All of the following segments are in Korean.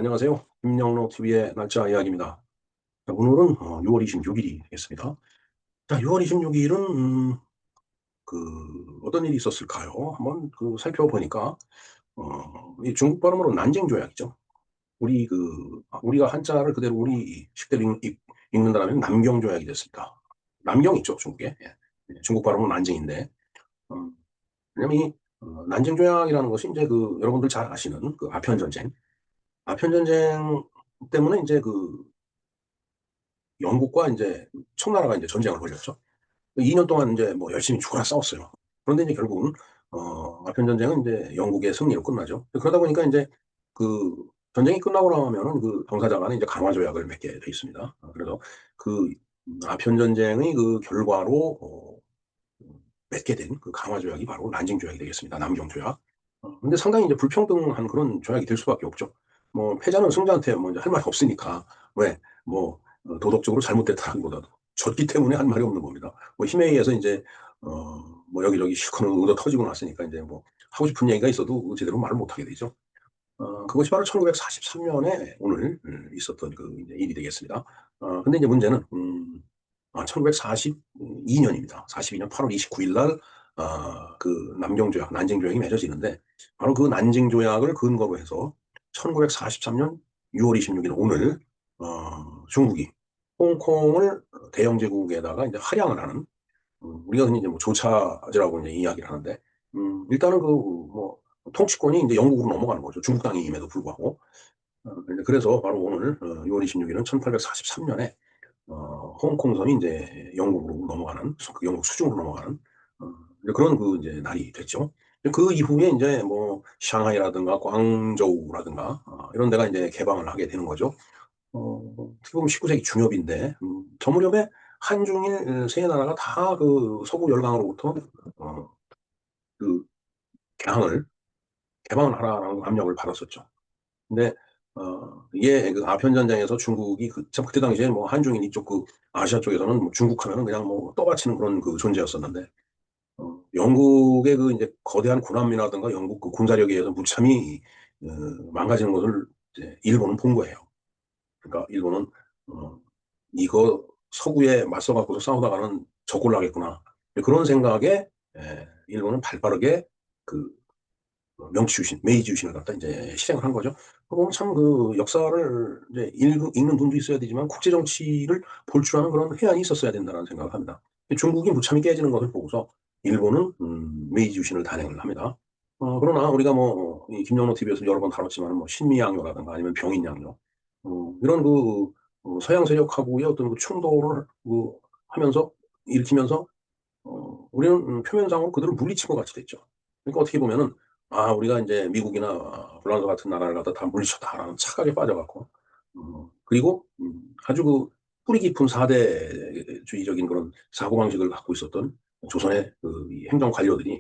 안녕하세요. 김영로 TV의 날짜 이야기입니다. 자, 오늘은 6월 26일이 되겠습니다. 자, 6월 26일은 어떤 일이 있었을까요? 한번 살펴보니까 이 중국 발음으로 난징 조약이죠. 우리가 한자를 그대로 우리 식대로 읽는다면 남경 조약이 됐습니다. 남경 있죠, 중국에. 예. 예, 중국 발음은 난징인데, 음, 왜냐면 이 난징 조약이라는 것이 이제 여러분들 잘 아시는 아편 전쟁, 아편 전쟁 때문에 이제 영국과 이제 청나라가 이제 전쟁을 벌였죠. 2년 동안 이제 뭐 열심히 죽어라 싸웠어요. 그런데 이제 결국은 아편 전쟁은 이제 영국의 승리로 끝나죠. 그러다 보니까 이제 그 전쟁이 끝나고 나면은 당사자 간에 이제 강화 조약을 맺게 돼 있습니다. 그래서 그 아편 전쟁의 결과로 맺게 된 강화 조약이 바로 난징 조약이 되겠습니다. 남경 조약. 근데 상당히 이제 불평등한 그런 조약이 될 수밖에 없죠. 뭐 패자는 승자한테 뭐 할 말이 없으니까 왜 뭐 도덕적으로 잘못됐다기보다도 졌기 때문에 할 말이 없는 겁니다. 뭐 힘에 의해서 이제 뭐 여기저기 실컷 얻어 터지고 났으니까 이제 뭐 하고 싶은 얘기가 있어도 제대로 말을 못 하게 되죠. 그것이 바로 1943년에 오늘 있었던 이제 일이 되겠습니다. 근데 이제 문제는 1942년입니다. 42년 8월 29일 날 남경조약, 난징조약이 맺어지는데 바로 그 난징조약을 근거로 해서 1943년 6월 26일 오늘 중국이 홍콩을 대영 제국에다가 이제 할양을 하는 우리가 흔히 이제 뭐 조차제라고 이제 이야기를 하는데 일단은 뭐 통치권이 이제 영국으로 넘어가는 거죠. 중국 땅임에도 불구하고. 그래서 바로 오늘 6월 26일은 1843년에 홍콩섬이 이제 영국으로 넘어가는, 영국 수중으로 넘어가는 이제 그런 이제 날이 됐죠. 그 이후에 이제 뭐 샹하이라든가 광저우라든가 이런 데가 이제 개방을 하게 되는 거죠. 어떻게 보면 19세기 중엽인데 저 무렵에 한중일 세 나라가 다 서구 열강으로부터 어, 그 개항을 개방을 하라는 압력을 받았었죠. 근데 이게 아편 전쟁에서 중국이 참 그때 당시에 뭐 한중일 이쪽 아시아 쪽에서는 뭐 중국 하면은 그냥 뭐 떠받치는 그런 존재였었는데 영국의 이제 거대한 군함이라든가 영국 군사력에 의해서 무참히 어, 망가지는 것을 이제 일본은 본 거예요. 그러니까 일본은 어, 이거 서구에 맞서 갖고서 싸우다가는 적골 나겠구나 그런 생각에 일본은 발빠르게 그 명치 유신, 메이지 유신을 갖다 이제 실행을 한 거죠. 보면 참 역사를 이제 읽는 분도 있어야 되지만 국제 정치를 볼 줄 아는 그런 회한이 있었어야 된다는 생각을 합니다. 중국이 무참히 깨지는 것을 보고서 일본은 메이지 유신을 단행을 합니다. 그러나 우리가 뭐 이 김영로 TV에서 여러 번 다뤘지만 뭐 신미양요라든가 아니면 병인양요 이런 서양 세력하고의 어떤 충돌을 하면서 일으키면서 우리는 표면상으로 그들을 물리친 것 같이 됐죠. 그러니까 어떻게 보면은 우리가 이제 미국이나 프랑스 같은 나라를 갖다 다 물리쳤다라는 착각에 빠져갖고 그리고 아주 뿌리 깊은 사대주의적인 그런 사고방식을 갖고 있었던 조선의 이 행정 관료들이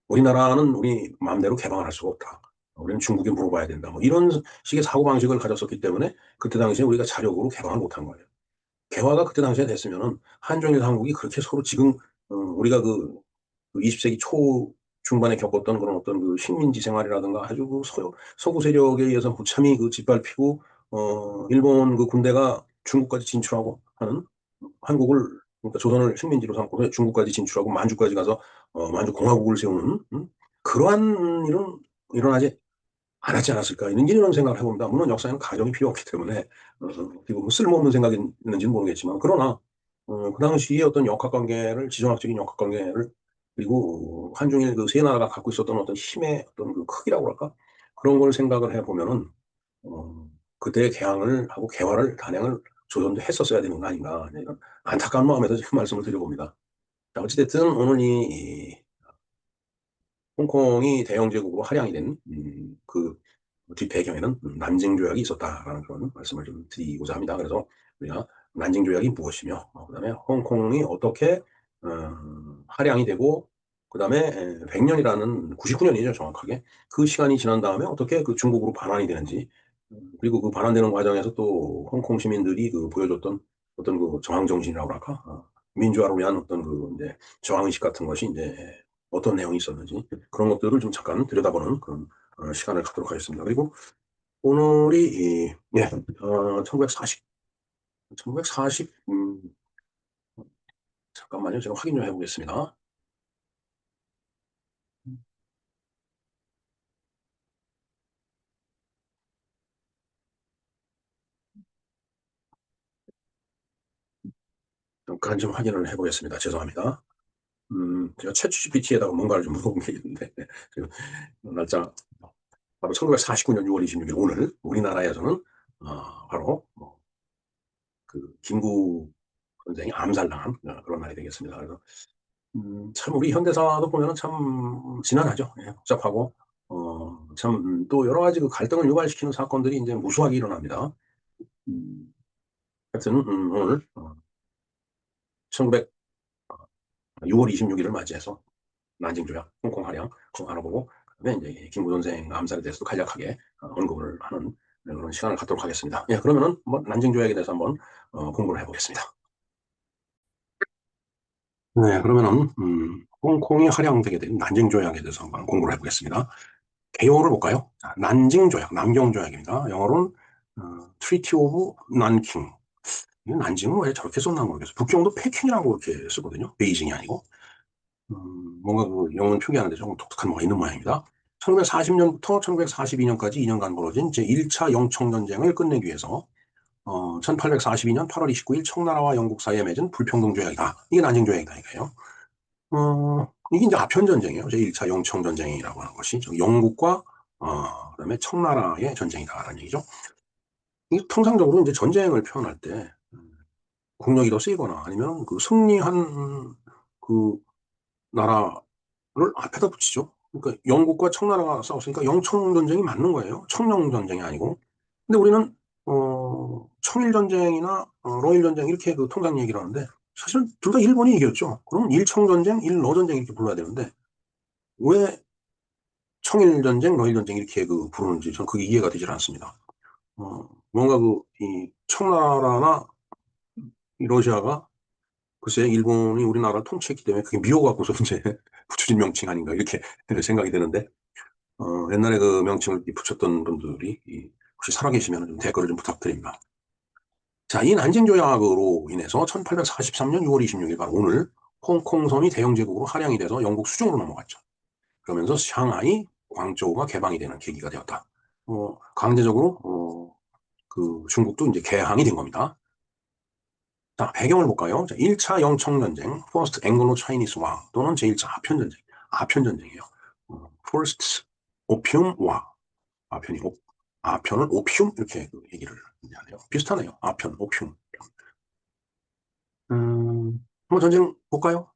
우리나라는 우리 마음대로 개방을 할 수가 없다. 우리는 중국에 물어봐야 된다. 뭐 이런 식의 사고방식을 가졌었기 때문에 그때 당시에 우리가 자력으로 개방을 못한 거예요. 개화가 그때 당시에 됐으면은 한중일 한국이 그렇게 서로 지금 우리가 20세기 초 중반에 겪었던 그런 어떤 식민지 생활이라든가 아주 서구 세력에 의해서 무참히 짓밟히고 일본 군대가 중국까지 진출하고 하는 한국을 그러니까 조선을 식민지로 삼고 중국까지 진출하고 만주까지 가서 만주 공화국을 세우는 그러한 일은 일어나지 않았지 않았을까 이런 생각을 해봅니다. 물론 역사에는 가정이 필요 없기 때문에 그리고 뭐 쓸모없는 생각이었는지는 모르겠지만 그러나 그 당시에 어떤 역학관계를 지정학적인 역학관계를 그리고 한중일 세 나라가 갖고 있었던 어떤 힘의 어떤 크기라고 할까 그런 걸 생각을 해보면은 그때 개항을 하고 개화를 단행을 조선도 했었어야 되는 거 아닌가 이런 안타까운 마음에서 지금 말씀을 드려봅니다. 자, 어찌됐든 오늘 이 홍콩이 대영제국으로 할양이 된 뒷배경에는 난징 조약이 있었다라는 그런 말씀을 좀 드리고자 합니다. 그래서 우리가 난징 조약이 무엇이며, 그다음에 홍콩이 어떻게 할양이 되고, 그다음에 100년이라는 99년이죠 정확하게 그 시간이 지난 다음에 어떻게 중국으로 반환이 되는지, 그리고 반환되는 과정에서 또 홍콩 시민들이 보여줬던 어떤 저항 정신이라고 할까, 민주화를 위한 어떤 이제 저항 의식 같은 것이 이제 어떤 내용이 있었는지 그런 것들을 좀 잠깐 들여다보는 그런 시간을 갖도록 하겠습니다. 그리고 오늘이, 1940, 잠깐만요. 제가 확인 좀 해보겠습니다. 잠깐 좀 확인을 해보겠습니다. 죄송합니다. 제가 챗GPT에다가 뭔가를 좀 물어본 게 있는데, 지금 날짜, 바로 1949년 6월 26일 오늘, 우리나라에서는, 바로, 김구 선생이 암살당한 그런 날이 되겠습니다. 그래서, 참, 우리 현대사도 보면은 참, 지난하죠. 예, 복잡하고, 참, 또 여러 가지 그 갈등을 유발시키는 사건들이 이제 무수하게 일어납니다. 음, 하여튼, 오늘, 1900, 6월 26일을 맞이해서, 난징조약, 홍콩 할양, 그거 알아보고, 그다음에 이제 김구 선생 암살에 대해서도 간략하게 언급을 하는 그런 시간을 갖도록 하겠습니다. 예, 그러면은 뭐 난징조약에 대해서 한번 공부를 해보겠습니다. 네, 그러면은 홍콩이 할양되게 된 난징조약에 대해서 한번 공부를 해보겠습니다. 개요를 볼까요? 자, 난징조약, 남경조약입니다. 영어로는 Treaty of Nanking. 이 난징은 왜 저렇게 썼나 모르겠어요. 북경도 패킹이라고 이렇게 쓰거든요. 베이징이 아니고. 뭔가 그 영문 표기하는데 조금 독특한 뭐가 있는 모양입니다. 1940년부터 1942년까지 2년간 벌어진 제1차 영청전쟁을 끝내기 위해서 1842년 8월 29일 청나라와 영국 사이에 맺은 불평등조약이다. 이게 난징조약이다 이거예요. 이게 이제 아편전쟁이에요. 제1차 영청전쟁이라고 하는 것이 영국과 그다음에 청나라의 전쟁이다라는 얘기죠. 이 통상적으로 이제 전쟁을 표현할 때 국력이 더 세거나 아니면 그 승리한 그 나라를 앞에다 붙이죠. 그러니까 영국과 청나라가 싸웠으니까 영청전쟁이 맞는 거예요. 청영전쟁이 아니고. 근데 우리는 청일전쟁이나 러일전쟁 이렇게 그 통상 얘기를 하는데 사실 둘 다 일본이 이겼죠. 그러면 일청전쟁, 일러전쟁 이렇게 불러야 되는데 왜 청일전쟁, 러일전쟁 이렇게 그 부르는지 저는 그게 이해가 되질 않습니다. 뭔가 그 이 청나라나 이 러시아가 글쎄 일본이 우리나라를 통치했기 때문에 그게 미워갖고서 이제 붙여진 명칭 아닌가 이렇게 생각이 되는데 옛날에 그 명칭을 붙였던 분들이 혹시 살아계시면 좀 댓글을 좀 부탁드립니다. 자, 이 난징 조약으로 인해서 1843년 6월 26일 바로 오늘 홍콩섬이 대영 제국으로 할양이 돼서 영국 수중으로 넘어갔죠. 그러면서 샹하이, 광저우가 개방이 되는 계기가 되었다. 강제적으로 그 중국도 이제 개항이 된 겁니다. 자, 배경을 볼까요? 자, 1차 영청전쟁, First Anglo-Chinese War 또는 제1차 아편전쟁, 아편전쟁이에요. First Opium War, 아편이 아편을 오피움 이렇게 그 얘기를 하네요. 비슷하네요. 아편, 오피움. 한번 전쟁 볼까요?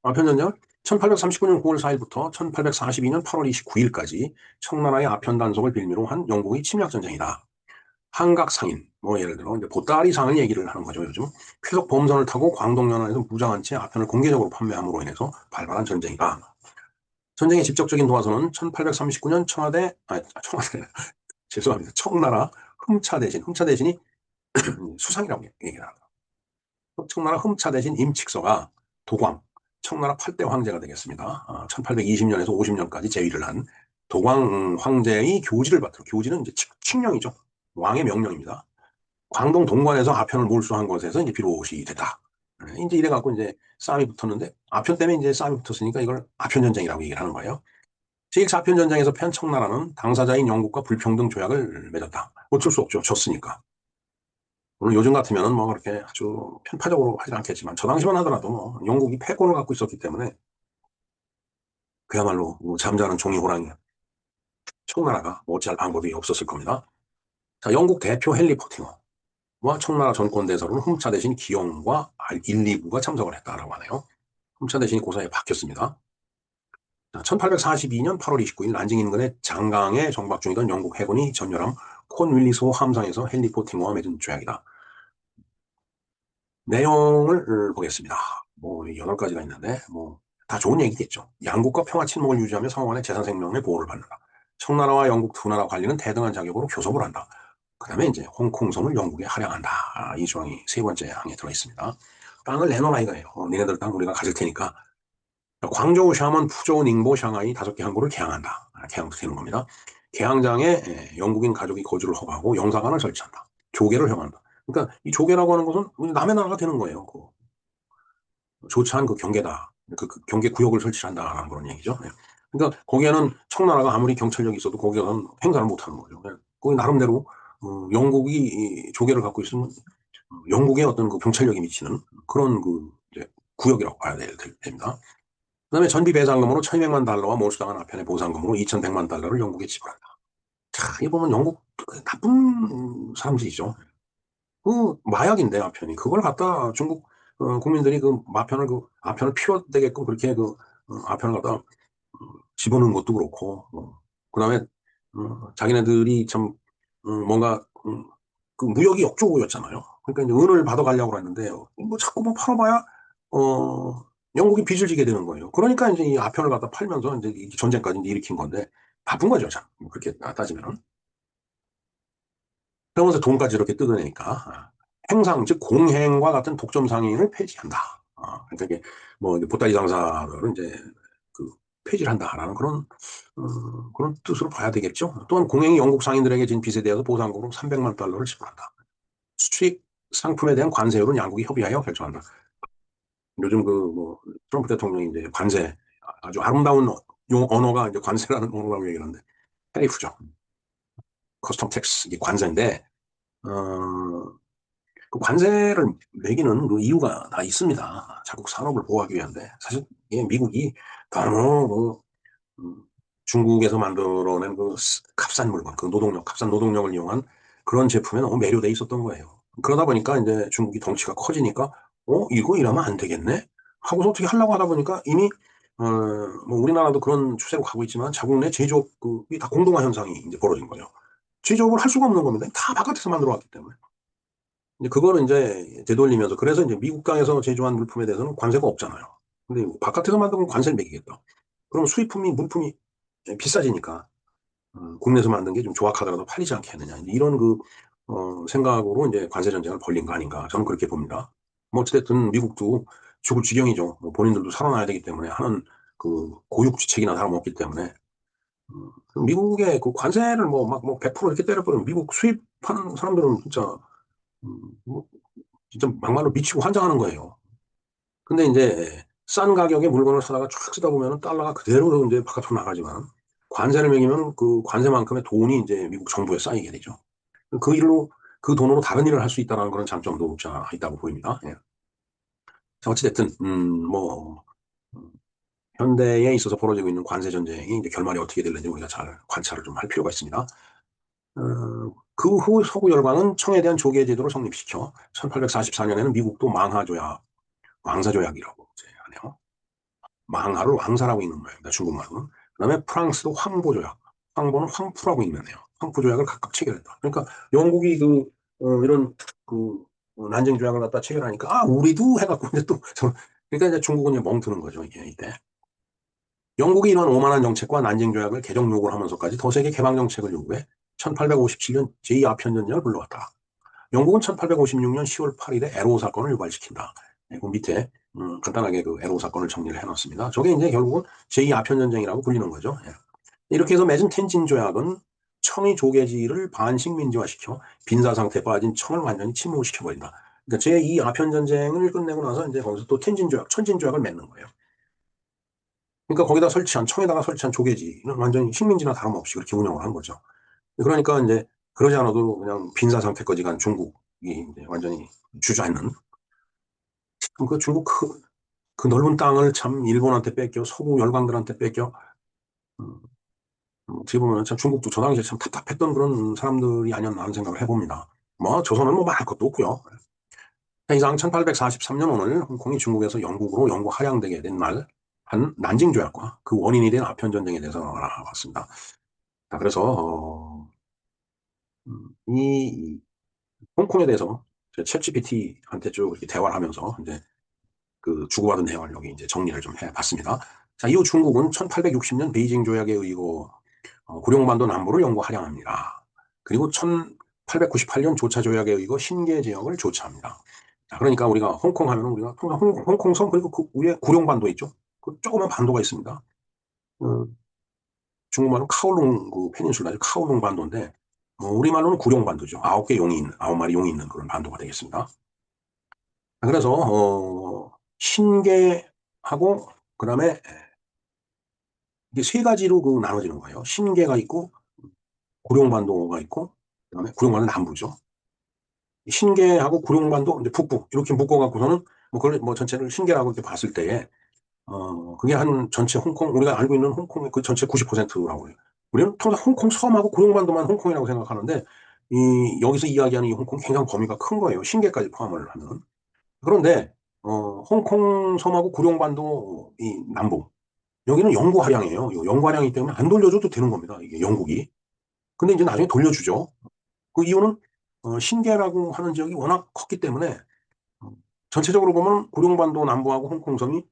아편 전쟁 1839년 9월 4일부터 1842년 8월 29일까지 청나라의 아편 단속을 빌미로 한 영국의 침략 전쟁이다. 한각상인, 뭐 예를 들어 이제 보따리상을 얘기를 하는 거죠. 요즘 쾌속 범선을 타고 광동연안에서 무장한 채 아편을 공개적으로 판매함으로 인해서 발발한 전쟁이다. 전쟁의 직접적인 도화선은 1839년 청와대 죄송합니다. 청나라 흠차 대신이 수상이라고 얘기를 합니다. 청나라 흠차 대신 임칙서가 도광, 청나라 8대 황제가 되겠습니다. 1820년에서 50년까지 재위를 한 도광 황제의 교지를 받들어, 교지는 이제 칙령이죠. 왕의 명령입니다. 광동 동관에서 아편을 몰수한 것에서 이제 비롯이 됐다. 이제 이래갖고 이제 싸움이 붙었는데, 아편 때문에 이제 싸움이 붙었으니까 이걸 아편전쟁이라고 얘기를 하는 거예요. 제1차 아편전쟁에서 패한 청나라는 당사자인 영국과 불평등 조약을 맺었다. 어쩔 수 없죠. 졌으니까. 물론 요즘 같으면은 뭐 그렇게 아주 편파적으로 하진 않겠지만 저 당시만 하더라도 뭐 영국이 패권을 갖고 있었기 때문에 그야말로 뭐 잠자는 종이 호랑이 청나라가 뭐 어찌할 방법이 없었을 겁니다. 자, 영국 대표 헨리 포팅어와 청나라 전권 대사로는 흠차 대신 기영과 1, 2부가 참석을 했다라고 하네요. 흠차 대신이 고사에 바뀌었습니다. 1842년 8월 29일 난징 인근의 장강에 정박 중이던 영국 해군이 전열함 콘윌리스호 함상에서 헨리 포팅어와 맺은 조약이다. 내용을 보겠습니다. 뭐 8가지가 있는데 뭐 다 좋은 얘기겠죠. 양국과 평화 친목을 유지하며 상호간의 재산 생명의 보호를 받는다. 청나라와 영국 두 나라 관리는 대등한 자격으로 교섭을 한다. 그다음에 이제 홍콩섬을 영국에 할양한다. 이 조항이 세 번째 항에 들어 있습니다. 땅을 내놓으라 이거예요. 니네들 땅 우리가 가질 테니까. 광저우, 샤먼, 푸조우, 닝보, 샹하이 5개 항구를 개항한다. 개항도 되는 겁니다. 개항장에 영국인 가족이 거주를 허가하고 영사관을 설치한다. 조계를 형한다. 그러니까 이 조계라고 하는 것은 남의 나라가 되는 거예요. 조차한 그 경계다. 그 경계 구역을 설치한다라는 그런 얘기죠. 예. 그러니까 거기에는 청나라가 아무리 경찰력이 있어도 거기서는 행사를 못하는 거죠. 예. 거기 나름대로 영국이 이 조계를 갖고 있으면 영국의 어떤 그 경찰력이 미치는 그런 그 이제 구역이라고 봐야 됩니다. 그다음에 전비 배상금으로 1,200만 달러와 몰수당한 아편의 보상금으로 2,100만 달러를 영국에 지불한다. 자, 이 보면 영국 나쁜 사람들이죠. 그 마약인데 아편이 그걸 갖다 중국 국민들이 그 마편을 그 아편을 필요되게끔 그렇게 그 아편을 갖다 집어넣은 것도 그렇고 그다음에 자기네들이 참 뭔가 그 무역이 역조고였잖아요. 그러니까 이제 은을 받아가려고 했는데 뭐 자꾸 뭐 팔아봐야 영국이 빚을 지게 되는 거예요. 그러니까 이제 이 아편을 갖다 팔면서 이제 이 전쟁까지 이제 일으킨 건데 나쁜 거죠, 참. 뭐 그렇게 따지면은. 그러면서 돈까지 이렇게 뜯어내니까 행상 즉 공행과 같은 독점 상인을 폐지한다. 그러니까 이게 뭐 보따리 장사를 이제 그 폐지를 한다라는 그런 뜻으로 봐야 되겠죠. 또한 공행이 영국 상인들에게 진 빚에 대해서 보상금으로 300만 달러를 지불한다. 수출입 상품에 대한 관세율은 양국이 협의하여 결정한다. 요즘 그 뭐 트럼프 대통령이 이제 관세 아주 아름다운 언어가 이제 관세라는 언어라고 얘기를 하는데 테리프죠. 커스텀 텍스 이게 관세인데 어, 그 관세를 매기는 그 이유가 다 있습니다. 자국 산업을 보호하기 위한데 사실 이 미국이 너무 음, 중국에서 만들어낸 그 값싼 물건, 그 노동력, 값싼 노동력을 이용한 그런 제품에 너무 매료돼 있었던 거예요. 그러다 보니까 이제 중국이 덩치가 커지니까 이거 이러면 안 되겠네 하고서 어떻게 하려고 하다 보니까 이미 뭐 우리나라도 그런 추세로 가고 있지만 자국 내 제조업이 다 공동화 현상이 이제 벌어진 거예요. 제조업을 할 수가 없는 겁니다. 다 바깥에서 만들어 왔기 때문에. 이제 그거를 이제 되돌리면서 그래서 이제 미국 땅에서 제조한 물품에 대해서는 관세가 없잖아요. 근데 바깥에서 만든 건 관세를 매기겠다. 그럼 수입품이 물품이 비싸지니까 국내에서 만든 게 좀 조악하더라도 팔리지 않겠느냐 이런 그 생각으로 이제 관세 전쟁을 벌린 거 아닌가 저는 그렇게 봅니다. 뭐 어찌됐든 미국도 죽을 지경이죠. 뭐 본인들도 살아나야 되기 때문에 하는 그 고육지책이나 다름없기 때문에 미국의 그 관세를 뭐 막 뭐 100% 이렇게 때려버리면 미국 수입하는 사람들은 뭐 진짜 막말로 미치고 환장하는 거예요. 근데 이제 싼 가격에 물건을 사다가 쫙 쓰다 보면 달러가 그대로 이제 바깥으로 나가지만 관세를 매기면 그 관세만큼의 돈이 이제 미국 정부에 쌓이게 되죠. 그 일로 그 돈으로 다른 일을 할 수 있다는 그런 장점도 없지 않아 있다고 보입니다. 예. 자, 어찌됐든 뭐 현대에 있어서 벌어지고 있는 관세 전쟁이 이제 결말이 어떻게 될는지 우리가 잘 관찰을 좀 할 필요가 있습니다. 그 후 서구 열강은 청에 대한 조계 제도를 성립시켜 1844년에는 미국도 망하조약, 왕사조약이라고 이제 하네요. 망하를 왕사라고 읽는 모양입니다. 중국말로는. 그다음에 프랑스도 황보조약, 황보는 황푸라고 읽는데요. 황푸조약을 각각 체결했다. 그러니까 영국이 이런 그 난징 조약을 갖다 체결하니까 우리도 해갖고 이제 또 그러니까 이제 중국은 이제 멍드는 거죠 이게 이때. 영국이 이런 오만한 정책과 난징 조약을 개정 요구를 하면서까지 더 세계 개방 정책을 요구해 1857년 제2아편전쟁을 불러왔다. 영국은 1856년 10월 8일에 에로 사건을 유발시킨다. 그 밑에 간단하게 그 에로 사건을 정리를 해놨습니다. 저게 이제 결국은 제2아편전쟁이라고 불리는 거죠. 예. 이렇게 해서 맺은 텐진 조약은 청이 조계지를 반식민지화시켜 빈사 상태에 빠진 청을 완전히 침몰시켜버린다. 그러니까 제2아편전쟁을 끝내고 나서 이제 거기서 또 텐진 조약, 천진 조약을 맺는 거예요. 그러니까 거기다 설치한 청에다가 설치한 조계지는 완전히 식민지나 다름없이 그렇게 운영을 한 거죠. 그러니까 이제 그러지 않아도 그냥 빈사 상태까지 간 중국이 이제 완전히 주저앉는 그 중국 그 넓은 땅을 참 일본한테 뺏겨 서구 열강들한테 뺏겨 음, 어떻게 보면 참 중국도 저 당시에 참 답답했던 그런 사람들이 아니었나 하는 생각을 해봅니다. 뭐 조선은 뭐 말할 것도 없고요. 이상 1843년 오늘 홍콩이 중국에서 영국으로 영구 할양되게 된 날 한 난징 조약과 그 원인이 된 아편 전쟁에 대해서 알아봤습니다. 자, 그래서 이 홍콩에 대해서 챗 GPT한테 쭉 이렇게 대화를 하면서 이제 그 주고받은 대화를 여기 이제 정리를 좀 해봤습니다. 자, 이후 중국은 1860년 베이징 조약에 의거 구룡반도 남부를 영구 할양합니다. 그리고 1898년 조차 조약에 의거 신계 지역을 조차합니다. 자, 그러니까 우리가 홍콩 하면 우리가 통상 홍콩성 그리고 그 위에 구룡반도 있죠. 그 조그만 반도가 있습니다. 어, 중국말로 카오룽 그 페닌슐라죠. 카오룽 반도인데, 우리말로는 구룡반도죠. 9마리 용이 있는 그런 반도가 되겠습니다. 그래서, 신계하고, 그 다음에, 이게 세 가지로 그 나눠지는 거예요. 신계가 있고, 구룡반도가 있고, 그 다음에 구룡반도 남부죠. 신계하고 구룡반도 이제 북부, 이렇게 묶어갖고서는, 그걸 전체를 신계라고 이렇게 봤을 때에, 그게 한 전체 홍콩, 우리가 알고 있는 홍콩의 그 전체 90%라고 해요. 우리는 통상 홍콩 섬하고 구룡반도만 홍콩이라고 생각하는데, 여기서 이야기하는 이 홍콩 굉장히 범위가 큰 거예요. 신계까지 포함을 하면. 그런데, 홍콩 섬하고 구룡반도 이 남부, 여기는 영구화량이에요. 영구화량이기 때문에 안 돌려줘도 되는 겁니다. 이게 영국이. 근데 이제 나중에 돌려주죠. 그 이유는, 신계라고 하는 지역이 워낙 컸기 때문에, 어, 전체적으로 보면 구룡반도 남부하고 홍콩섬이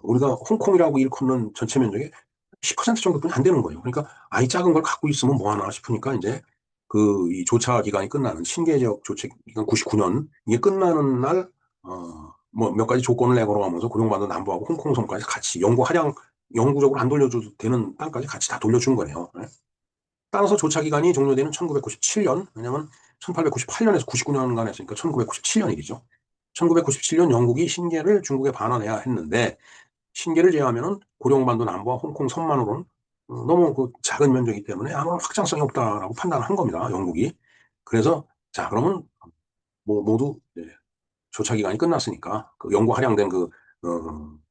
우리가 홍콩이라고 일컫는 전체 면적의 10% 정도뿐이 안 되는 거예요. 그러니까 아이 작은 걸 갖고 있으면 뭐 하나 싶으니까 이제 이 조차 기간이 끝나는 신계 지역 조차 기간 99년 이게 끝나는 날 뭐 몇 가지 조건을 내걸어가면서 구룡반도 남부하고 홍콩섬까지 같이 영구적으로 안 돌려줘도 되는 땅까지 같이 다 돌려준 거예요. 네. 따라서 조차 기간이 종료되는 1997년, 왜냐면 1898년에서 99년간 했으니까 1997년 일이죠. 1997년 영국이 신계를 중국에 반환해야 했는데 신계를 제외하면은 고령반도 남부와 홍콩 섬만으로는 너무 그 작은 면적이기 때문에 아무런 확장성이 없다라고 판단한 겁니다. 영국이. 그래서 자 그러면 모두 조차 기간이 끝났으니까 그 영구 할양된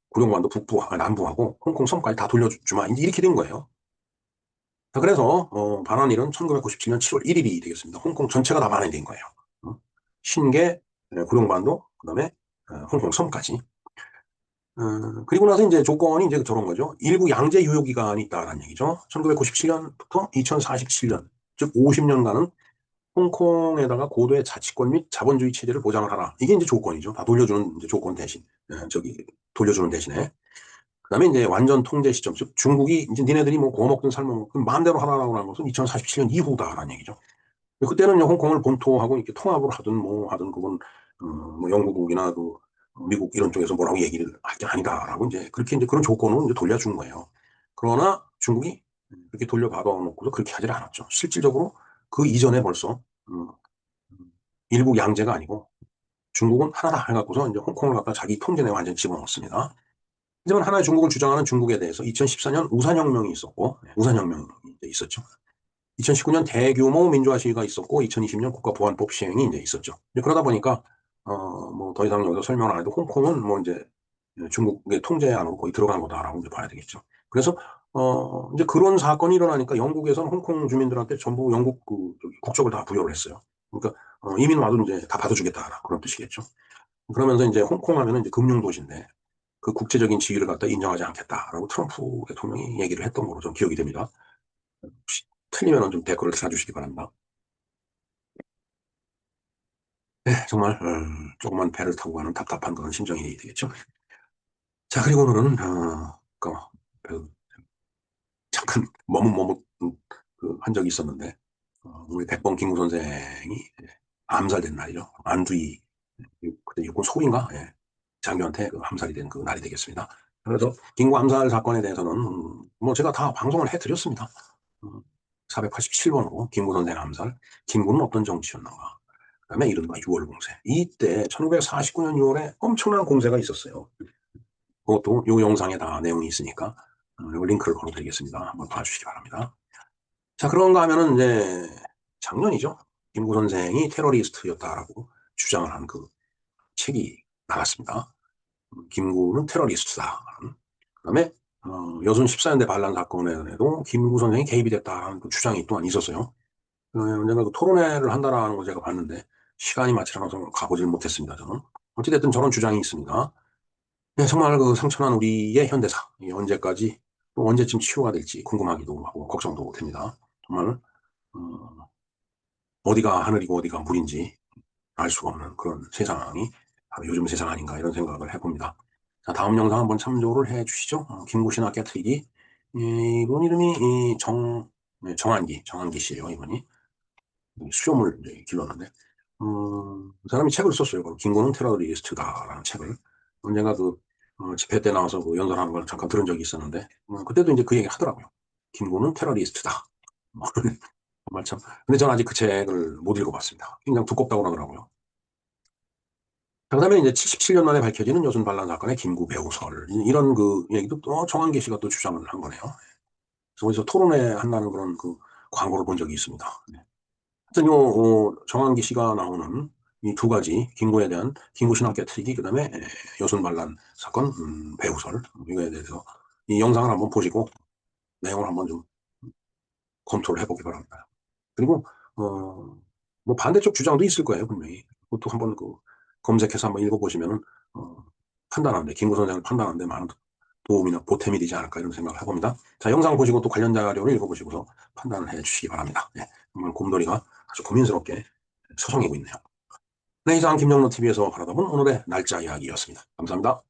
고령반도 북부 남부하고 홍콩 섬까지 다 돌려주마 이제 이렇게 된 거예요. 자, 그래서 반환일은 1997년 7월 1일이 되겠습니다. 홍콩 전체가 다 반환이 된 거예요. 신계, 고령반도, 그다음에 홍콩 섬까지. 그리고 나서 이제 조건이 이제 저런 거죠. 일부 양제 유효 기간이 있다라는 얘기죠. 1997년부터 2047년, 즉 50년간은 홍콩에다가 고도의 자치권 및 자본주의 체제를 보장을 하라. 이게 이제 조건이죠. 다 돌려주는 이제 조건 대신, 돌려주는 대신에. 그다음에 이제 완전 통제 시점, 즉 중국이 이제 니네들이 뭐 구워 먹든 삶아 먹든 마음대로 하라라고 하는 것은 2047년 이후다라는 얘기죠. 그때는 홍콩을 본토하고 이렇게 통합을 하든 뭐 하든 그건 뭐 영국이나 미국 이런 쪽에서 뭐라고 얘기를 할 게 아니다라고 이제 그렇게 이제 그런 조건으로 이제 돌려준 거예요. 그러나 중국이 그렇게 돌려받아 놓고도 그렇게 하질 않았죠. 실질적으로 그 이전에 벌써 일국 양제가 아니고 중국은 하나다 해갖고서 이제 홍콩을 갖다 자기 통제 내에 완전히 집어넣었습니다. 하지만 하나의 중국을 주장하는 중국에 대해서 2014년 우산혁명이 있었고 우산혁명이 있었죠. 2019년 대규모 민주화 시위가 있었고 2020년 국가보안법 시행이 이제 있었죠. 그러다 보니까 뭐 더 이상 여기서 설명 안 해도 홍콩은 뭐 이제 중국의 통제 안으로 거의 들어간 거다라고 이제 봐야 되겠죠. 그래서 이제 그런 사건이 일어나니까 영국에서는 홍콩 주민들한테 전부 영국 국적을 다 부여를 했어요. 그러니까 이민 와도 이제 다 받아주겠다 그런 뜻이겠죠. 그러면서 이제 홍콩 하면은 이제 금융 도시인데 그 국제적인 지위를 갖다 인정하지 않겠다라고 트럼프 대통령이 얘기를 했던 걸로 좀 기억이 됩니다. 혹시 틀리면 좀 댓글을 달아주시기 바랍니다. 네, 정말 조그만 배를 타고 가는 답답한 그런 심정이 되겠죠. 자, 그리고는 잠깐 머뭇머뭇 한 적이 있었는데 우리 백범 김구 선생이 암살된 날이죠. 안두희 그때 육군 소인가? 예. 장교한테 암살이 된 그 날이 되겠습니다. 그래서 김구 암살 사건에 대해서는 뭐 제가 다 방송을 해드렸습니다. 487번으로 김구 선생 암살, 김구는 어떤 정치였는가. 그다음에 이른바 6월 공세. 이때 1949년 6월에 엄청난 공세가 있었어요. 그것도 이 영상에 다 내용이 있으니까 이 링크를 걸어드리겠습니다. 한번 봐주시기 바랍니다. 자, 그런가 하면은 이제 작년이죠. 김구 선생이 테러리스트였다라고 주장을 한 그 책이 나왔습니다. 김구는 테러리스트다. 그다음에 여순 14년대 반란 사건에도 김구 선생이 개입이 됐다는 그 주장이 또한 있었어요. 언젠가 그 토론회를 한다라는 걸 제가 봤는데 시간이 맞지 않아서 가보질 못했습니다. 저는 어찌됐든 저런 주장이 있습니다. 네, 정말 그 상처난 우리의 현대사 언제까지 또 언제쯤 치유가 될지 궁금하기도 하고 걱정도 됩니다. 정말 어디가 하늘이고 어디가 물인지 알 수가 없는 그런 세상이 바로 요즘 세상 아닌가 이런 생각을 해봅니다. 자, 다음 영상 한번 참조를 해 주시죠. 김구신화 깨트리기. 이분 이름이 정한기 씨예요. 이분이 수염을 이제 길렀는데 그 사람이 책을 썼어요. 김구는 테러리스트다라는 책을 언젠가 집회 때 나와서 그 연설하는 걸 잠깐 들은 적이 있었는데 그때도 이제 그 얘기 하더라고요. 김구는 테러리스트다. 정말 참. 근데 저는 아직 그 책을 못 읽어봤습니다. 굉장히 두껍다고 그러더라고요. 그다음에 이제 77년 만에 밝혀지는 여순 반란 사건의 김구 배우설 이런 그 얘기도 또 정한계 씨가 또 주장을 한 거네요. 그래서 어디서 토론회 한다는 그런 그 광고를 본 적이 있습니다. 네. 하여튼 정한기 씨가 나오는 이 두 가지 김구에 대한 김구 신학 깨트리기 그다음에 여순 반란 사건 배우설 이거에 대해서 이 영상을 한번 보시고 내용을 한번 좀 검토를 해보기 바랍니다. 그리고 뭐 반대쪽 주장도 있을 거예요 분명히. 그것도 한번 그 검색해서 한번 읽어보시면은 어, 판단하는데 김구 선생을 판단하는데 많은 도움이나 보탬이 되지 않을까 이런 생각을 해봅니다. 자, 영상 보시고 또 관련 자료를 읽어보시고서 판단을 해 주시기 바랍니다. 예, 정말 곰돌이가 아주 고민스럽게 서성이고 있네요. 네, 이상 김영로 TV에서 바라다 본 오늘의 날짜 이야기였습니다. 감사합니다.